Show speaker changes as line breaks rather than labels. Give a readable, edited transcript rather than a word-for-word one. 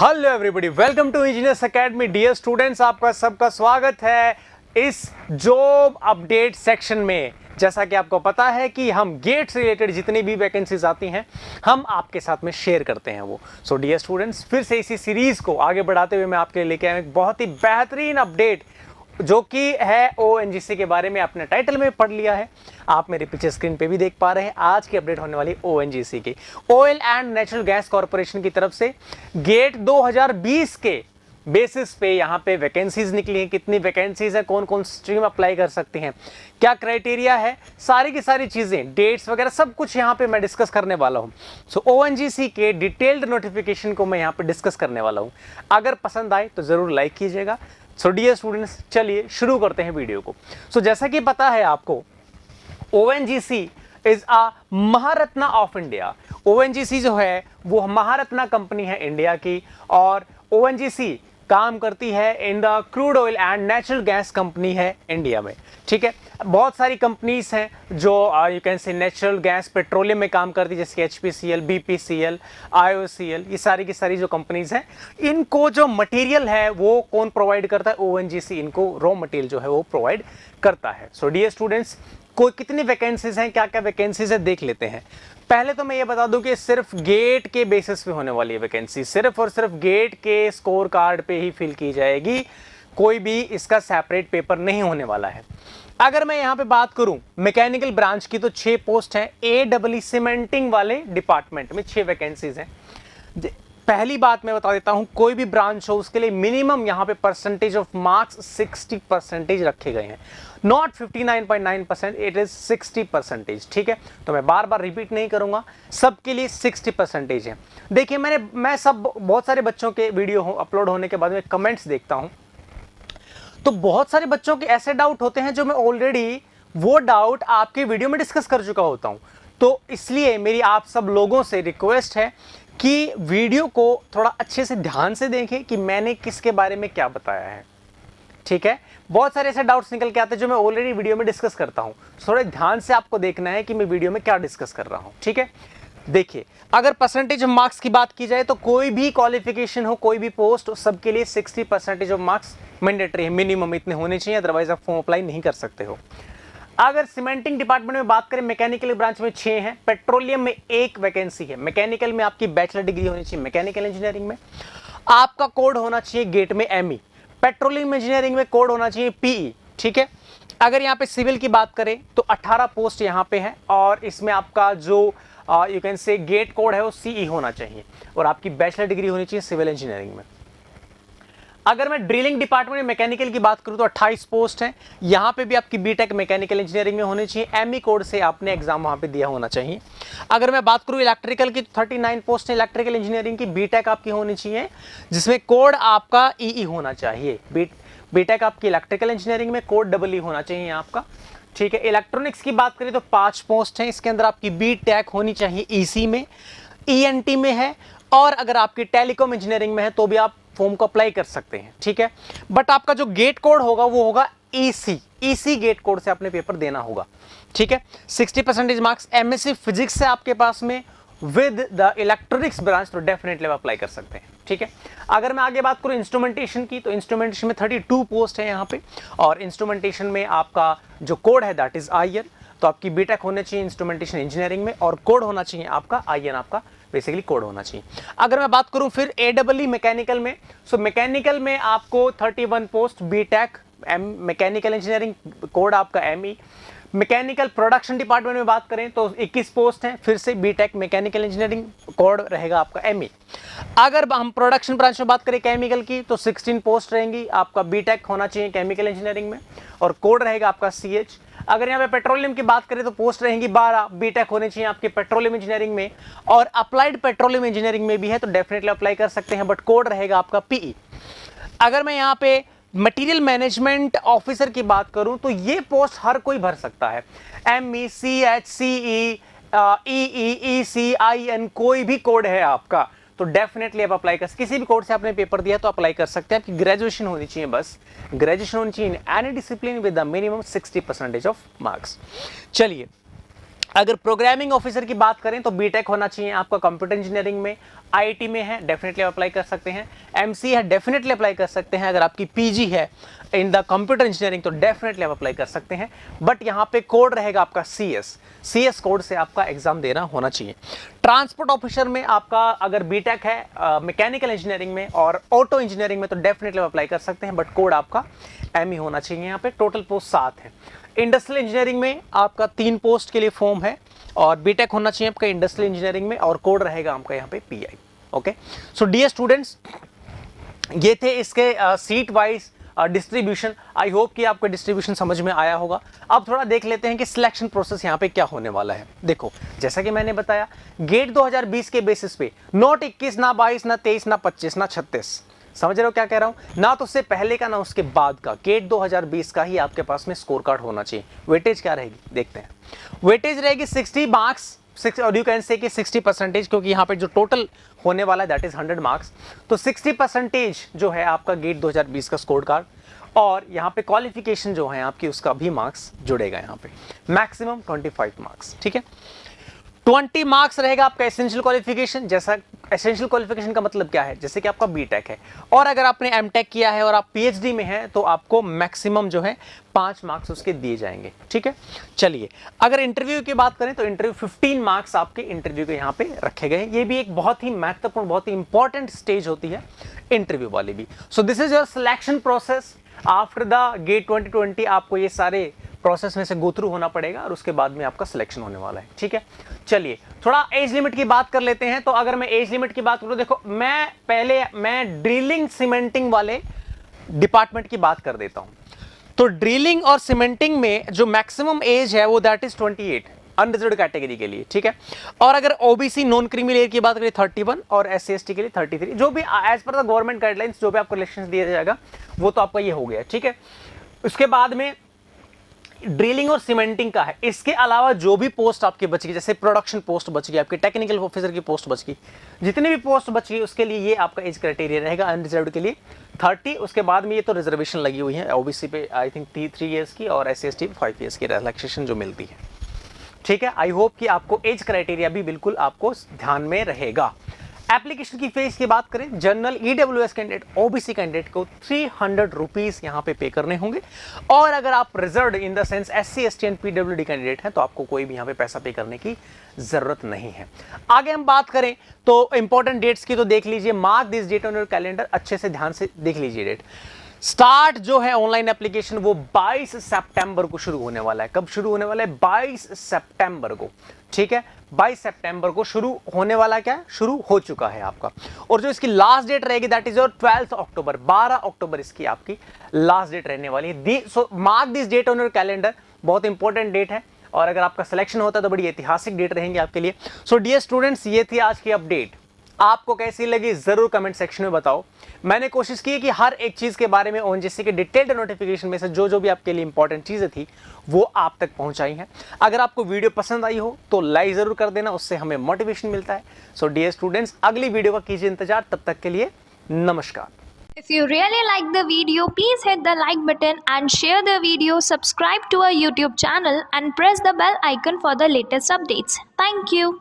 Hello everybody, welcome to engineers academy. Dear students, आपका सबका स्वागत है इस जॉब अपडेट सेक्शन में। जैसा कि आपको पता है कि हम गेट से रिलेटेड जितनी भी वैकेंसीज आती हैं हम आपके साथ में शेयर करते हैं वो। सो डियर स्टूडेंट्स, फिर से इसी सीरीज को आगे बढ़ाते हुए मैं आपके लिए लेके आया एक बहुत ही बेहतरीन अपडेट जो कि है ओएनजीसी के बारे में। आपने टाइटल में पढ़ लिया है, आप मेरे पीछे स्क्रीन पे भी देख पा रहे हैं। आज की अपडेट होने वाली ओएनजीसी की, oil and natural gas corporation की तरफ से गेट 2020 के बेसिस पे यहाँ पे वैकेंसीज निकली हैं। कितनी वैकेंसीज है, कौन कौन स्ट्रीम अप्लाई कर सकते हैं, क्या क्राइटेरिया है, सारी की सारी चीजें, डेट्स वगैरह सब कुछ यहाँ पे मैं डिस्कस करने वाला हूँ। सो ओएनजीसी के डिटेल्ड नोटिफिकेशन को मैं यहाँ पे डिस्कस करने वाला हूँ। अगर पसंद आए तो जरूर लाइक कीजिएगा। सो डियर स्टूडेंट्स, चलिए शुरू करते हैं वीडियो को। सो जैसा कि पता है आपको, ONGC is a Maharatna of India. ONGC जो है वो महारत्ना कंपनी है इंडिया की, और ओएनजीसी काम करती है in the crude oil and natural gas company है इंडिया में। ठीक है, बहुत सारी कंपनीज हैं जो you can say natural gas petroleum में काम करती है, जैसे कि एचपीसीएल, बीपीसीएल, आईओसीएल, ये सारी की सारी जो कंपनीज हैं, इनको जो मटेरियल है वो कौन प्रोवाइड करता है? ओएनजीसी इनको रॉ मटेरियल जो है वो प्रोवाइड करता है। सो डियर स्टूडेंट्स, कोई कितनी वैकेंसीज हैं, क्या क्या वैकेंसीज है देख लेते हैं। पहले तो मैं ये बता दूं कि सिर्फ गेट के बेसिस पे होने वाली है वैकेंसी, सिर्फ और सिर्फ गेट के स्कोर कार्ड पे ही फिल की जाएगी, कोई भी इसका सेपरेट पेपर नहीं होने वाला है। अगर मैं यहाँ पे बात करूं मैकेनिकल ब्रांच की तो 6 पोस्ट हैं। एडब्ल्यू सीमेंटिंग वाले डिपार्टमेंट में 6 वैकेंसीज हैं। पहली बात मैं बता देता हूं, कोई भी ब्रांच हो उसके लिए मिनिमम यहाँ पे परसेंटेज ऑफ मार्क्स 60% रखे गए हैं, नॉट 59.9%, इट इज 60%। ठीक है, तो मैं बार बार रिपीट नहीं करूंगा, सबके लिए 60% है। देखिए, मैं बहुत सारे बच्चों के वीडियो अपलोड होने के बाद में कमेंट्स देखता हूं, तो बहुत सारे बच्चों के ऐसे डाउट होते हैं जो मैं ऑलरेडी वो डाउट आपके वीडियो में डिस्कस कर चुका होता हूं। तो इसलिए मेरी आप सब लोगों से रिक्वेस्ट है कि वीडियो को थोड़ा अच्छे से ध्यान से देखें कि मैंने किसके बारे में क्या बताया है। ठीक है, बहुत सारे ऐसे डाउट्स निकल के आते हैं जो मैं ऑलरेडी वीडियो में डिस्कस करता हूं। थोड़े ध्यान से आपको देखना है कि मैं वीडियो में क्या डिस्कस कर रहा हूं। ठीक है, देखिए, अगर परसेंटेज ऑफ मार्क्स की बात की जाए तो कोई भी क्वालिफिकेशन हो, कोई भी पोस्ट हो, सबके लिए 60% ऑफ मार्क्स मैंडेटरी है, मिनिमम इतने होने चाहिए, अदरवाइज आप फॉर्म अप्लाई नहीं कर सकते हो। अगर सीमेंटिंग डिपार्टमेंट में बात करें, मैकेनिकल ब्रांच में 6 हैं, पेट्रोलियम में 1 वैकेंसी है। मैकेनिकल में आपकी बैचलर डिग्री होनी चाहिए, मैकेनिकल इंजीनियरिंग में आपका कोड होना चाहिए गेट में एमई, पेट्रोलियम इंजीनियरिंग में कोड होना चाहिए पीई। ठीक है, अगर यहाँ पे सिविल की बात करें तो 18 पोस्ट यहाँ पे है, और इसमें आपका जो you can say gate code है वो सीई होना चाहिए, और आपकी बैचलर डिग्री होनी चाहिए सिविल इंजीनियरिंग में। अगर मैं ड्रिलिंग डिपार्टमेंट में मैकेनिकल की बात करूं तो 28 पोस्ट हैं, यहां पे भी आपकी बीटेक मैकेनिकल इंजीनियरिंग में होनी चाहिए, एमई कोड से आपने एग्जाम वहां पे दिया होना चाहिए। अगर मैं बात करूं इलेक्ट्रिकल की तो 39 पोस्ट है इलेक्ट्रिकल इंजीनियरिंग की, बीटेक आपकी होनी चाहिए जिसमें कोड आपका ईई होना चाहिए। बीटेक आपकी इलेक्ट्रिकल इंजीनियरिंग में कोड डबल ई होना चाहिए आपका। ठीक है, इलेक्ट्रॉनिक्स की बात करें तो 5 पोस्ट हैं, इसके अंदर आपकी बीटेक होनी चाहिए ईसी में, ईएनटी में है, और अगर आपकी टेलीकॉम इंजीनियरिंग में है तो भी आप फॉर्म को अप्लाई कर सकते हैं। ठीक है, बट आपका जो गेट कोड होगा वो होगा ईसी गेट कोड से आपने पेपर देना होगा। ठीक है, 60% मार्क्स, एमएससी फिजिक्स से आपके पास में विद द इलेक्ट्रॉनिक्स ब्रांच तो डेफिनेटली आप अप्लाई कर सकते हैं। ठीक है, अगर मैं आगे बात करूं इंस्ट्रूमेंटेशन की तो इंस्ट्रूमेंटेशन में 32 पोस्ट है यहाँ पे, और इंस्ट्रूमेंटेशन में आपका जो कोड है दैट इज आईएन, तो आपकी बीटेक होने चाहिए इंस्ट्रूमेंटेशन इंजीनियरिंग में, और कोड होना चाहिए आपका आईएन, आपका बेसिकली कोड होना चाहिए। अगर मैं बात करूं फिर एडब्ल्यू मैकेनिकल में, सो मैकेनिकल में आपको 31 post, BTech mechanical engineering code आपका एमई। मैकेनिकल प्रोडक्शन डिपार्टमेंट में बात करें तो 21 पोस्ट हैं, फिर से बीटेक मैकेनिकल इंजीनियरिंग कोड रहेगा आपका एमई। अगर हम प्रोडक्शन ब्रांच में बात करें केमिकल की तो 16 पोस्ट रहेंगी, आपका बीटेक होना चाहिए केमिकल इंजीनियरिंग में, और कोड रहेगा आपका सीएच। अगर यहाँ पे पेट्रोलियम की बात करें तो पोस्ट रहेंगी 12, बीटेक होने चाहिए आपके पेट्रोलियम इंजीनियरिंग में, और अप्लाइड पेट्रोलियम इंजीनियरिंग में भी है तो डेफिनेटली अप्लाई कर सकते हैं, बट कोड रहेगा आपका पीई। अगर मैं यहाँ पे मटेरियल मैनेजमेंट ऑफिसर की बात करूं तो ये पोस्ट हर कोई भर सकता है, ME, CH, CE, EE, EC, IN, कोई भी कोड है आपका तो डेफिनेटली आप अप्लाई कर, किसी भी कोड से आपने पेपर दिया तो अप्लाई कर सकते हैं। आपकी ग्रेजुएशन होनी चाहिए, बस ग्रेजुएशन होनी चाहिए in any discipline with the minimum 60% of marks. चलिए, अगर प्रोग्रामिंग ऑफिसर की बात करें तो बीटेक होना चाहिए आपका कंप्यूटर इंजीनियरिंग में, आईआईटी में है डेफिनेटली अप्लाई कर सकते हैं, एमसी है डेफिनेटली अप्लाई कर सकते हैं, अगर आपकी पीजी है इन द कंप्यूटर इंजीनियरिंग तो डेफिनेटली आप अप्लाई कर सकते हैं। बट यहाँ पे कोड रहेगा आपका सीएस कोड से आपका एग्जाम देना होना चाहिए। ट्रांसपोर्ट ऑफिसर में आपका अगर बीटेक है मैकेनिकल इंजीनियरिंग में और ऑटो इंजीनियरिंग में तो डेफिनेटली अप्लाई कर सकते हैं, बट कोड आपका एमई होना चाहिए। यहाँ पे टोटल पोस्ट 7 है। इंडस्ट्रियल इंजीनियरिंग में आपका 3 पोस्ट के लिए फॉर्म है और बीटेक होना चाहिए आपका इंडस्ट्रियल इंजीनियरिंग में और कोड रहेगा आपका यहाँ पे PI. Okay, so dear students, ये थे इसके seat wise distribution. I hope कि आपको डिस्ट्रीब्यूशन समझ में आया होगा। अब थोड़ा देख लेते हैं कि सिलेक्शन प्रोसेस यहाँ पे क्या होने वाला है। देखो, जैसा कि मैंने बताया, गेट 2020 के बेसिस पे नोट 21 ना 22 ना 23 ना 25 ना 36, समझ रहे हो क्या कह रहा हूं, ना तो उससे पहले का ना उसके बाद का, गेट 2020 का ही आपके पास में स्कोर कार्ड होना चाहिए। वेटेज क्या रहेगी देखते हैं। वेटेज रहेगी 60 मार्क्स, और यू कैन से कि 60%, क्योंकि यहाँ पे जो टोटल होने वाला है दैट इज 100 मार्क्स, तो 60% जो है आपका गेट 2020 का स्कोर कार्ड, और यहाँ पे क्वालिफिकेशन जो है आपकी उसका भी मार्क्स जुड़ेगा यहाँ पे, मैक्सिमम 25 मार्क्स। ठीक है, 20 मार्क्स रहेगा आपका एसेंशियल क्वालिफिकेशन। जैसा एसेंशियल क्वालिफिकेशन का मतलब क्या है, जैसे कि आपका बीटेक है और अगर आपने एमटेक किया है और आप पीएचडी में हैं तो आपको मैक्सिमम जो है 5 मार्क्स उसके दिए जाएंगे। ठीक है, चलिए अगर इंटरव्यू की बात करें तो इंटरव्यू 15 मार्क्स आपके इंटरव्यू के यहाँ पे रखे गए। ये भी एक बहुत ही महत्वपूर्ण, बहुत ही इंपॉर्टेंट स्टेज होती है इंटरव्यू वाली भी। So this is your selection process after the GATE 2020। आपको ये सारे प्रोसेस में से गो थ्रू होना पड़ेगा और उसके बाद में आपका सिलेक्शन होने वाला है। ठीक है, चलिए थोड़ा एज लिमिट की बात कर लेते हैं। तो अगर मैं एज लिमिट की बात करूं, देखो मैं ड्रिलिंग सीमेंटिंग वाले डिपार्टमेंट की बात कर देता हूं। तो ड्रिलिंग और सीमेंटिंग में जो मैक्सिमम एज है वो दैट इज 28 अनरिजर्व्ड कैटेगरी के लिए। ठीक है, और अगर ओबीसी नॉन क्रीमी लेयर की बात करें 31 और एससी एसटी के लिए 33, जो भी as per the government guidelines जो भी आपको रिलेक्शन दिया जाएगा वो तो आपका ये हो गया। ठीक है, उसके बाद में ड्रिलिंग और सीमेंटिंग का है। इसके अलावा जो भी पोस्ट आपकी बच गई, जैसे प्रोडक्शन पोस्ट बच गई, आपकी टेक्निकल ऑफिसर की पोस्ट बच गई, जितनी भी पोस्ट बच गई उसके लिए ये आपका एज क्राइटेरिया रहेगा। अनरिजर्व्ड के लिए 30, उसके बाद में ये तो रिजर्वेशन लगी हुई है ओबीसी पे आई थिंक 3 इयर्स की और एससी एसटी 5 इयर्स की रिलैक्सेशन जो मिलती है। ठीक है, आई होप कि आपको एज क्राइटेरिया भी बिल्कुल आपको ध्यान में रहेगा। एप्लीकेशन की फीस की बात करें, general EWS candidate OBC candidate को 300 रुपीज यहाँ पे करने होंगे, और अगर आप reserved in the sense SC ST and PWD candidate हैं तो आपको कोई भी यहाँ पे पैसा पे करने की जरूरत नहीं है। आगे हम बात करें तो इंपॉर्टेंट डेट्स की, तो देख लीजिए, mark this date on your calendar, अच्छे से ध्यान से देख लीजिए डेट। स्टार्ट जो है ऑनलाइन एप्लीकेशन वो 22 सितंबर को शुरू होने वाला है। कब शुरू होने वाला है? 22 सितंबर को। ठीक है, 22 सितंबर को शुरू होने वाला, क्या शुरू हो चुका है आपका। और जो इसकी लास्ट डेट रहेगी that is your 12 October, 12 October इसकी आपकी लास्ट डेट रहने वाली है। So mark this date on your calendar, बहुत इंपॉर्टेंट डेट है, और अगर आपका सिलेक्शन होता है तो बड़ी ऐतिहासिक डेट रहेंगे आपके लिए। सो डियर स्टूडेंट्स, ये थी आज की अपडेट। आपको कैसी लगी जरूर कमेंट सेक्शन में बताओ। मैंने कोशिश की है कि हर एक चीज के बारे में ओएनजीसी के डिटेल्ड नोटिफिकेशन में से जो भी आपके लिए इंपॉर्टेंट चीजें थी वो आप तक पहुंचाई हैं। अगर आपको वीडियो पसंद आई हो तो लाइक जरूर कर देना, उससे हमें मोटिवेशन मिलता है। सो डियर स्टूडेंट्स, अगली वीडियो का कीजिए इंतजार। तब तक के लिए नमस्कार।
If you really like the video, please hit the like button and share the video, subscribe to our YouTube channel and press the bell icon for the latest updates. Thank you.